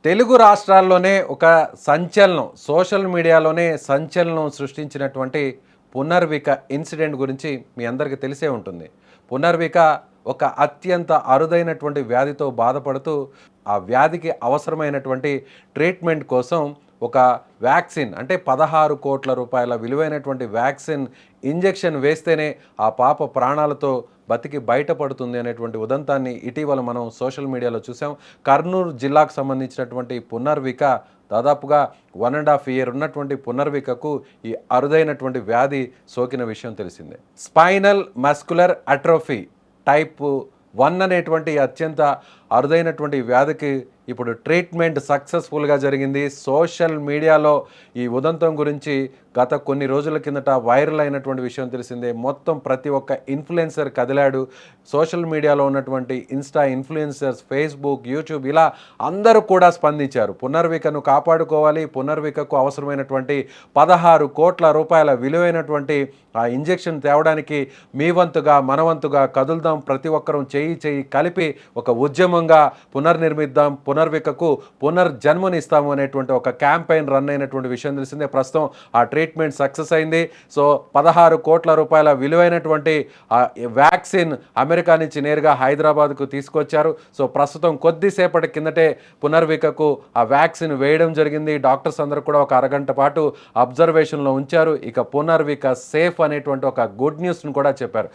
తెలుగు రాష్ట్రాల్లోనే ఒక సంచలనం, సోషల్ మీడియాలోనే సంచలనం సృష్టించినటువంటి పునర్విక ఇన్సిడెంట్ గురించి మీ అందరికీ తెలిసే ఉంటుంది. పునర్విక ఒక అత్యంత అరుదైనటువంటి వ్యాధితో బాధపడుతూ, ఆ వ్యాధికి అవసరమైనటువంటి ట్రీట్మెంట్ కోసం ఒక వ్యాక్సిన్ అంటే 16,00,00,000 విలువైనటువంటి వ్యాక్సిన్ ఇంజెక్షన్ వేస్తేనే ఆ పాప ప్రాణాలతో బతికి బయటపడుతుంది అనేటువంటి ఉదంతాన్ని ఇటీవల మనం సోషల్ మీడియాలో చూసాం. కర్నూలు జిల్లాకు సంబంధించినటువంటి పునర్విక దాదాపుగా 1.5 ఇయర్ ఉన్నటువంటి పునర్వికకు ఈ అరుదైనటువంటి వ్యాధి సోకిన విషయం తెలిసిందే. స్పైనల్ మస్కులర్ అట్రోఫీ టైప్ 1 అనేటువంటి అత్యంత అరుదైనటువంటి వ్యాధికి ఇప్పుడు ట్రీట్మెంట్ సక్సెస్ఫుల్గా జరిగింది. సోషల్ మీడియాలో ఈ ఉదంతం గురించి గత కొన్ని రోజుల కిందట వైరల్ అయినటువంటి విషయం తెలిసిందే. మొత్తం ప్రతి ఒక్క ఇన్ఫ్లుయెన్సర్ కదిలాడు. సోషల్ మీడియాలో ఉన్నటువంటి ఇన్స్టా ఇన్ఫ్లుయెన్సర్స్, ఫేస్బుక్, యూట్యూబ్ ఇలా అందరూ కూడా స్పందించారు. పునర్వికను కాపాడుకోవాలి, పునర్వికకు అవసరమైనటువంటి 16,00,00,000 విలువైనటువంటి ఆ ఇంజెక్షన్ తేవడానికి మీ వంతుగా మన వంతుగా కదులుదాం, ప్రతి ఒక్కరూ చేయి కలిపి ఒక ఉద్యమంగా పునర్నిర్మిద్దాం, పునర్వికకు పునర్జన్మనిస్తాము అనేటువంటి ఒక క్యాంపెయిన్ రన్ అయినటువంటి విషయం తెలిసిందే. ప్రస్తుతం ఆ ట్రీట్మెంట్ సక్సెస్ అయింది. సో 16,00,00,000 విలువైనటువంటి వ్యాక్సిన్ అమెరికా నుంచి నేరుగా హైదరాబాద్కు తీసుకొచ్చారు. సో ప్రస్తుతం కొద్దిసేపటి కిందటే పునర్వికకు ఆ వ్యాక్సిన్ వేయడం జరిగింది. డాక్టర్స్ అందరూ కూడా ఒక అరగంట పాటు అబ్జర్వేషన్లో ఉంచారు. ఇక పునర్విక సేఫ్ అనేటువంటి ఒక గుడ్ న్యూస్ను కూడా చెప్పారు.